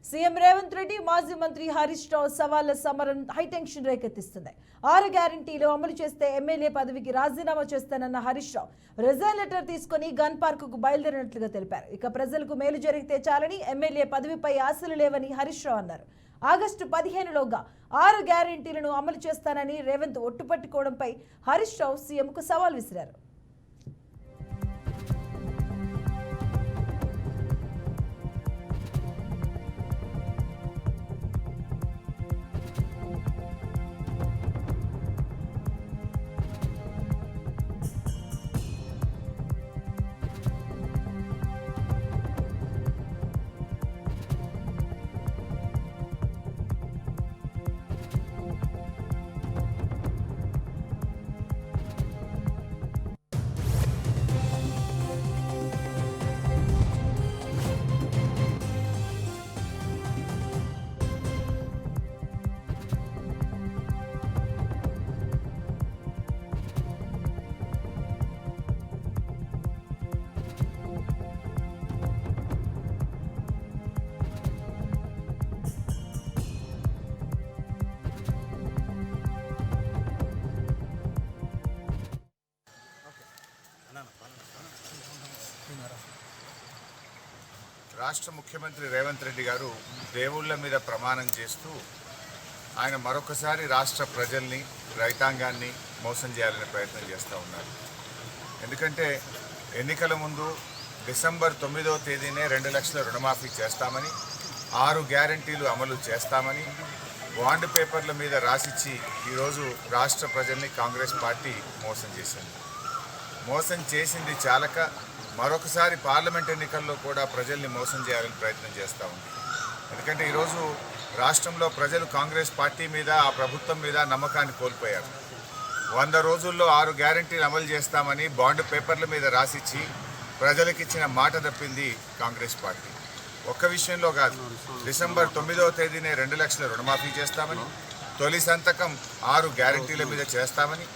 CM Revanth Reddy మాజీ మంత్రి హరీష్ రావు సవాళ్ల సమరం హైటెన్షన్ రేకెత్తిస్తుంది. 6 గ్యారంటీలు అమలు చేస్తే ఎమ్మెల్యే పదవికి రాజీనామా చేస్తానన్న హరీష్ రావు రిజైన్ లెటర్ తీసుకుని గన్ పార్క్ కు బయలుదేరినట్లుగా తెలిపారు. ఇక ప్రజలకు మేలు జరిగితే చాలని, ఎమ్మెల్యే పదవిపై ఆశలు లేవని హరీష్ రావు అన్నారు. ఆగస్టు 15లోగా 6 గ్యారంటీలను అమలు చేస్తానని రేవంత్ ఒట్టుపట్టుకోవడంపై హరీష్ రావు సీఎంకు సవాల్ విసిరారు. రాష్ట్ర ముఖ్యమంత్రి రేవంత్ రెడ్డి గారు దేవుళ్ళ మీద ప్రమాణం చేస్తూ ఆయన మరొకసారి రాష్ట్ర ప్రజల్ని, రైతాంగాన్ని మోసం చేయాలనే ప్రయత్నం చేస్తూ ఉన్నారు. ఎందుకంటే ఎన్నికల ముందు డిసెంబర్ 9వ తేదీనే 2 లక్షల రుణమాఫీ చేస్తామని, 6 గ్యారంటీలు అమలు చేస్తామని బాండ్ పేపర్ల మీద రాసిచ్చి ఈరోజు రాష్ట్ర ప్రజల్ని కాంగ్రెస్ పార్టీ మోసం చేసింది. మోసం చేసింది చాలక మరొకసారి పార్లమెంట్ ఎన్నికల్లో కూడా ప్రజల్ని మోసం చేయాలని ప్రయత్నం చేస్తూ ఉంది. ఎందుకంటే ఈరోజు రాష్ట్రంలో ప్రజలు కాంగ్రెస్ పార్టీ మీద, ఆ ప్రభుత్వం మీద నమ్మకాన్ని కోల్పోయారు. 100 రోజుల్లో 6 గ్యారంటీలు అమలు చేస్తామని బాండ్ పేపర్ల మీద రాసిచ్చి ప్రజలకు ఇచ్చిన మాట తప్పింది కాంగ్రెస్ పార్టీ. ఒక్క విషయంలో కాదు, డిసెంబర్ 9వ తేదీనే 2 లక్షల రుణమాఫీ చేస్తామని, తొలి సంతకం 6 గ్యారంటీల మీద చేస్తామని,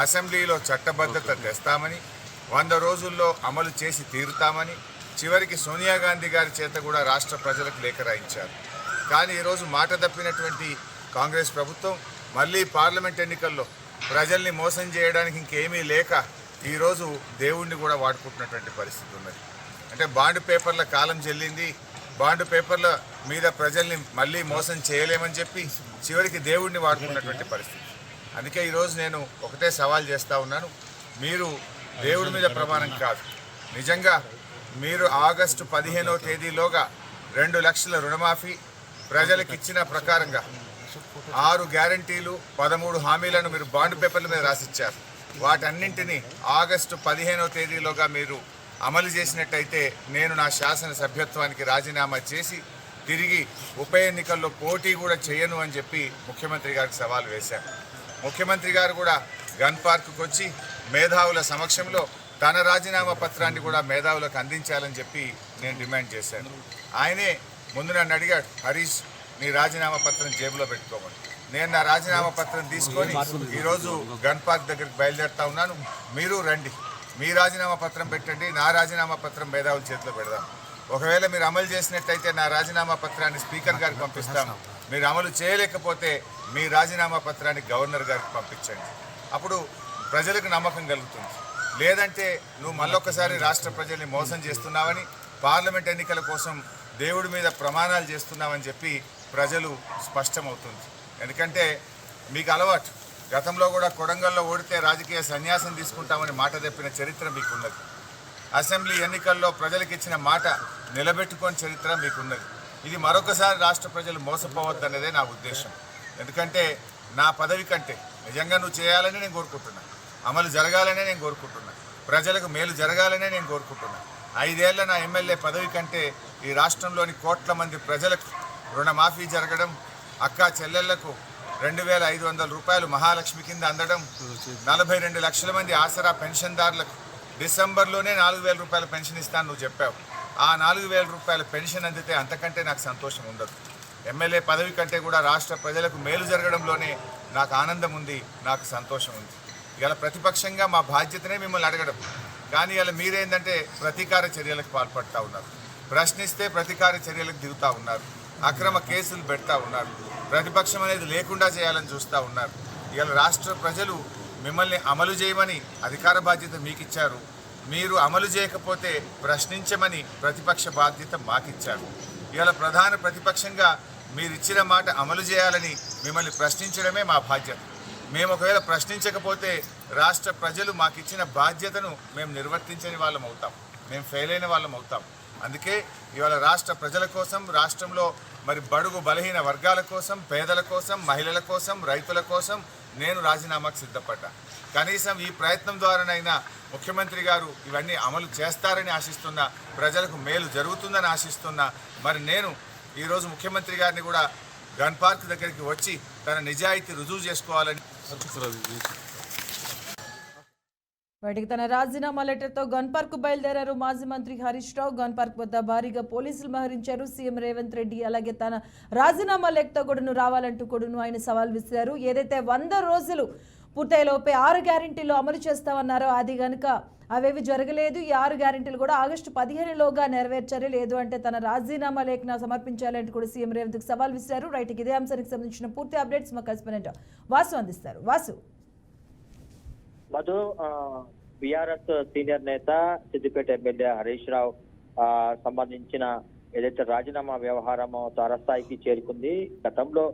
అసెంబ్లీలో చట్టబద్ధత తెస్తామని, 100 రోజుల్లో అమలు చేసి తీరుతామని చివరికి సోనియా గాంధీ గారి చేత కూడా రాష్ట్ర ప్రజలకు లేఖ రాయించారు. కానీ ఈరోజు మాట తప్పినటువంటి కాంగ్రెస్ ప్రభుత్వం మళ్ళీ పార్లమెంట్ ఎన్నికల్లో ప్రజల్ని మోసం చేయడానికి ఇంకేమీ లేక ఈరోజు దేవుణ్ణి కూడా వాడుకుంటున్నటువంటి పరిస్థితి ఉన్నది. అంటే బాండ్ పేపర్ల కాలం చెల్లింది, బాండ్ పేపర్ల మీద ప్రజల్ని మళ్ళీ మోసం చేయలేమని చెప్పి చివరికి దేవుణ్ణి వాడుకున్నటువంటి పరిస్థితి. అందుకే ఈరోజు నేను ఒకటే సవాల్ చేస్తూ ఉన్నాను, మీరు దేవుడి మీద ప్రమాణం కాదు, నిజంగా మీరు ఆగస్టు 15వ తేదీలోగా 2 లక్షల రుణమాఫీ, ప్రజలకు ఇచ్చిన ప్రకారంగా 6 గ్యారంటీలు, 13 హామీలను మీరు బాండ్ పేపర్ల మీద రాసిచ్చారు. వాటన్నింటినీ ఆగస్టు 15వ తేదీలోగా మీరు అమలు చేసినట్టయితే నేను నా శాసన సభ్యత్వానికి రాజీనామా చేసి తిరిగి ఉప ఎన్నికల్లో పోటీ కూడా చేయను అని చెప్పి ముఖ్యమంత్రి గారికి సవాల్ వేశారు. ముఖ్యమంత్రి గారు కూడా గన్ పార్క్కి వచ్చి మేధావుల సమక్షంలో తన రాజీనామా పత్రాన్ని కూడా మేధావులకు అందించాలని చెప్పి నేను డిమాండ్ చేశాను. ఆయనే ముందు నన్ను అడిగాడు, హరీష్ నీ రాజీనామా పత్రం జేబులో పెట్టుకోమని. నేను నా రాజీనామా పత్రం తీసుకొని ఈరోజు గన్ పార్క్ దగ్గరికి బయలుదేరుతా ఉన్నాను. మీరు రండి, మీ రాజీనామా పత్రం పెట్టండి, నా రాజీనామా పత్రం మేధావుల చేతిలో పెడదాం. ఒకవేళ మీరు అమలు చేసినట్టయితే నా రాజీనామా పత్రాన్ని స్పీకర్ గారికి పంపిస్తాను. మీరు అమలు చేయలేకపోతే మీ రాజీనామా పత్రాన్ని గవర్నర్ గారికి పంపించండి. అప్పుడు ప్రజలకు నమ్మకం కలుగుతుంది. లేదంటే నువ్వు మళ్ళొక్కసారి రాష్ట్ర ప్రజల్ని మోసం చేస్తున్నావని, పార్లమెంట్ ఎన్నికల కోసం దేవుడి మీద ప్రమాణాలు చేస్తున్నామని చెప్పి ప్రజలు స్పష్టమవుతుంది. ఎందుకంటే మీకు అలవాటు, గతంలో కూడా కొడంగల్లో ఓడితే రాజకీయ సన్యాసం తీసుకుంటామని మాట తప్పిన చరిత్ర మీకున్నది. అసెంబ్లీ ఎన్నికల్లో ప్రజలకు ఇచ్చిన మాట నిలబెట్టుకొని చరిత్ర మీకున్నది. ఇది మరొకసారి రాష్ట్ర ప్రజలు మోసపోవద్దనేదే నా ఉద్దేశం. ఎందుకంటే నా పదవి కంటే నిజంగా నువ్వు చేయాలని నేను కోరుకుంటున్నా, అమలు జరగాలనే నేను కోరుకుంటున్నా, ప్రజలకు మేలు జరగాలనే నేను కోరుకుంటున్నా. 5 ఏళ్ల నా ఎమ్మెల్యే పదవి కంటే ఈ రాష్ట్రంలోని కోట్ల మంది ప్రజలకు రుణమాఫీ జరగడం, అక్కా చెల్లెళ్లకు 2500 రూపాయలు మహాలక్ష్మి కింద అందడం, 42 లక్షల మంది ఆసరా పెన్షన్దారులకు డిసెంబర్లోనే 4000 రూపాయల పెన్షన్ ఇస్తాను నువ్వు చెప్పావు. ఆ 4000 రూపాయల పెన్షన్ అందితే అంతకంటే నాకు సంతోషం ఉండదు. ఎమ్మెల్యే పదవి కంటే కూడా రాష్ట్ర ప్రజలకు మేలు జరగడంలోనే నాకు ఆనందం ఉంది, నాకు సంతోషం ఉంది. ఇలా ప్రతిపక్షంగా మా బాధ్యతనే మిమ్మల్ని అడగడం, కానీ ఇలా మీరేందంటే ప్రతీకార చర్యలకు పాల్పడుతూ ఉన్నారు. ప్రశ్నిస్తే ప్రతీకార చర్యలకు దిగుతూ ఉన్నారు. అక్రమ కేసులు పెడతా ఉన్నారు. ప్రతిపక్షం అనేది లేకుండా చేయాలని చూస్తూ ఉన్నారు. ఇవాళ రాష్ట్ర ప్రజలు మిమ్మల్ని అమలు చేయమని అధికార బాధ్యత మీకు ఇచ్చారు. మీరు అమలు చేయకపోతే ప్రశ్నించమని ప్రతిపక్ష బాధ్యత మాకిచ్చారు. ఇవాళ ప్రధాన ప్రతిపక్షంగా మీరు ఇచ్చిన మాట అమలు చేయాలని మిమ్మల్ని ప్రశ్నించడమే మా బాధ్యత. మేము ఒకవేళ ప్రశ్నించకపోతే రాష్ట్ర ప్రజలు మాకు ఇచ్చిన బాధ్యతను మేము నిర్వర్తించని వాళ్ళం అవుతాం, మేము ఫెయిల్ అయిన వాళ్ళం అవుతాం. అందుకే ఇవాళ రాష్ట్ర ప్రజల కోసం, రాష్ట్రంలో మరి బడుగు బలహీన వర్గాల కోసం, పేదల కోసం, మహిళల కోసం, రైతుల కోసం నేను రాజీనామాకు సిద్ధపడ్డా. కనీసం ఈ ప్రయత్నం ద్వారానైనా ముఖ్యమంత్రి గారు ఇవన్నీ అమలు చేస్తారని ఆశిస్తున్నా, ప్రజలకు మేలు జరుగుతుందని ఆశిస్తున్నా. మరి నేను ఈరోజు ముఖ్యమంత్రి గారిని కూడా గన్ పార్క్ దగ్గరికి వచ్చి తన నిజాయితీ రుజువు చేసుకోవాలని వాటికి తన రాజీనామా లెటర్తో గన్ పార్క్ బయలుదేరారు మాజీ మంత్రి హరీష్ రావు. గన్ పార్క్ వద్ద భారీగా పోలీసులు మోహరించారు. సీఎం రేవంత్ రెడ్డి అలాగే తన రాజీనామా లేఖతో కూడాను రావాలంటూ కూడాను ఆయన సవాల్ విసిరారు. ఏదైతే 100 రోజులు పూర్తయ్యేలోపే 6 గ్యారెంటీలు అమలు చేస్తామన్నారో అది కనుక అవేవి జరగలేదు. ఈ 6 గ్యారెంటీలు కూడా ఆగస్టు 15లోగా నెరవేర్చారు. లేదు అంటే తన రాజీనామా లేఖను సమర్పించాలంటూ కూడా సీఎం రేవంత్కి సవాల్ విసిరారు. రైట్, ఇదే అంశానికి సంబంధించిన పూర్తి అప్డేట్స్ మా కరెస్పాండెంట్ వాసు అందిస్తారు. వాసు. మధు, బీఆర్ఎస్ సీనియర్ నేత సిద్దిపేట ఎమ్మెల్యే హరీష్ రావు సంబంధించిన ఏదైతే రాజీనామా వ్యవహారం తారస్థాయికి చేరుకుంది. గతంలో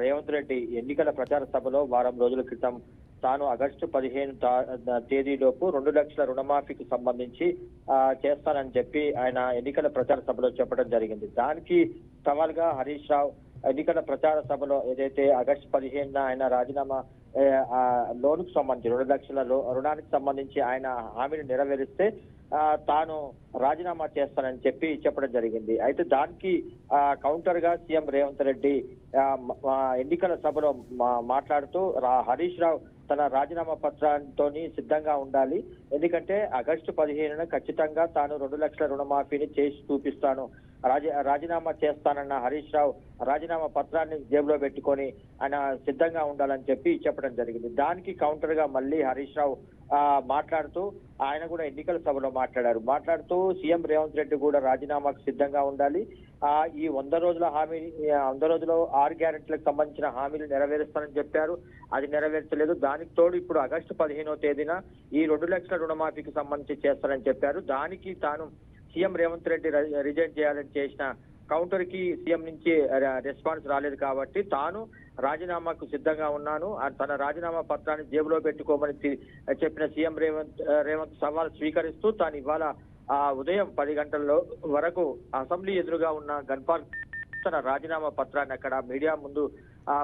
రేవంత్ రెడ్డి ఎన్నికల ప్రచార సభలో వారం రోజుల క్రితం తాను ఆగస్టు 15 తేదీలోపు 2 లక్షల రుణమాఫీకి సంబంధించి చేస్తానని చెప్పి ఆయన ఎన్నికల ప్రచార సభలో చెప్పడం జరిగింది. దానికి సవాల్గా హరీష్ రావు ఎన్నికల ప్రచార సభలో ఏదైతే ఆగస్టు 15న ఆయన రాజీనామా లోనుకు సంబంధించి 2 లక్షల రుణానికి సంబంధించి ఆయన హామీని నెరవేరిస్తే తాను రాజీనామా చేస్తానని చెప్పి చెప్పడం జరిగింది. అయితే దానికి కౌంటర్ గా సీఎం రేవంత్ రెడ్డి ఎన్నికల సభలో మాట్లాడుతూ హరీష్ రావు తన రాజీనామా పత్రంతో సిద్ధంగా ఉండాలి, ఎందుకంటే ఆగస్టు 15న ఖచ్చితంగా తాను 2 లక్షల రుణమాఫీని చేసి చూపిస్తాను, రాజీనామా చేస్తానన్న హరీష్ రావు రాజీనామా పత్రాన్ని జేబులో పెట్టుకొని ఆయన సిద్ధంగా ఉండాలని చెప్పి చెప్పడం జరిగింది. దానికి కౌంటర్ గా మళ్ళీ హరీష్ రావు మాట్లాడుతూ ఆయన కూడా ఎన్నికల సభలో మాట్లాడుతూ సీఎం రేవంత్ రెడ్డి కూడా రాజీనామాకు సిద్ధంగా ఉండాలి, ఈ 100 రోజుల హామీ 100 రోజుల్లో 6 గ్యారెంటీలకు సంబంధించిన హామీలు నెరవేరుస్తానని చెప్పారు, అది నెరవేర్చలేదు. దానికి తోడు ఇప్పుడు ఆగస్టు 15వ తేదీన ఈ 2 లక్షల రుణమాఫీకి సంబంధించి చేస్తారని చెప్పారు. దానికి తాను సీఎం రేవంత్ రెడ్డి రిజైన్ చేయాలని చేసిన కౌంటర్ కి సీఎం నుంచి రెస్పాన్స్ రాలేదు కాబట్టి తాను రాజీనామాకు సిద్ధంగా ఉన్నాను, తన రాజీనామా పత్రాన్ని జేబులో పెట్టుకోమని చెప్పిన సీఎం రేవంత్ సవాల్ స్వీకరిస్తూ తాను ఇవాళ ఉదయం 10 గంటల వరకు అసెంబ్లీ ఎదురుగా ఉన్న గన్ పార్క్ తన రాజీనామా పత్రాన్ని అక్కడ మీడియా ముందు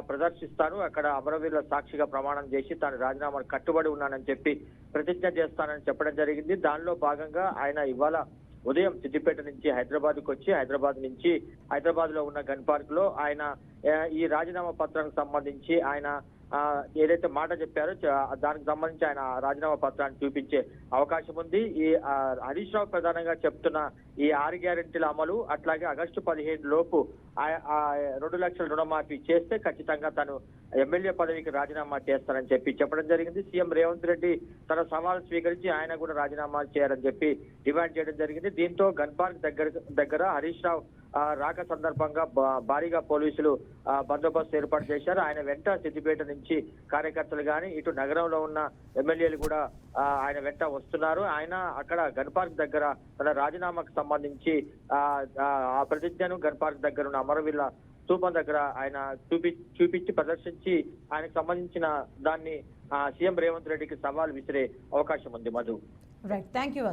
ప్రదర్శిస్తాను, అక్కడ అమరవీరుల సాక్షిగా ప్రమాణం చేసి తాను రాజీనామాకు కట్టుబడి ఉన్నానని చెప్పి ప్రతిజ్ఞ చేస్తానని చెప్పడం జరిగింది. దానిలో భాగంగా ఆయన ఇవాళ ఉదయం సిద్దిపేట నుంచి హైదరాబాద్కు వచ్చి హైదరాబాద్ లో ఉన్న గన్ పార్క్ లో ఆయన ఈ రాజీనామా పత్రానికి సంబంధించి ఆయన ఏదైతే మాట చెప్పారో దానికి సంబంధించి ఆయన రాజీనామా పత్రాన్ని చూపించే అవకాశం ఉంది. ఈ హరీష్ రావు ప్రధానంగా చెప్తున్న ఈ 6 గ్యారెంటీల అమలు, అట్లాగే ఆగస్టు 15 లోపు 2 లక్షల రుణమాఫీ చేస్తే ఖచ్చితంగా తను ఎమ్మెల్యే పదవికి రాజీనామా చేస్తానని చెప్పి చెప్పడం జరిగింది. సీఎం రేవంత్ రెడ్డి తన సవాల్ స్వీకరించి ఆయన కూడా రాజీనామా చేయాలని చెప్పి డిమాండ్ చేయడం జరిగింది. దీంతో గన్ పార్క్ దగ్గర హరీష్ రావు రాక సందర్భంగా భారీగా పోలీసులు బందోబస్తు ఏర్పాటు చేశారు. ఆయన వెంట సిద్దిపేట నుంచి కార్యకర్తలు గాని ఇటు నగరంలో ఉన్న ఎమ్మెల్యేలు కూడా ఆయన వెంట వస్తున్నారు. ఆయన అక్కడ గన్ పార్క్ దగ్గర తన రాజీనామాకు సంబంధించి ఆ ప్రతిజ్ఞను గన్ పార్క్ దగ్గర ఉన్న అమరవీరుల స్తూపం దగ్గర ఆయన చూపించి ప్రదర్శించి ఆయనకు సంబంధించిన దాన్ని సీఎం రేవంత్ రెడ్డికి సవాల్ విసిరే అవకాశం ఉంది. మధు. Right, thank you.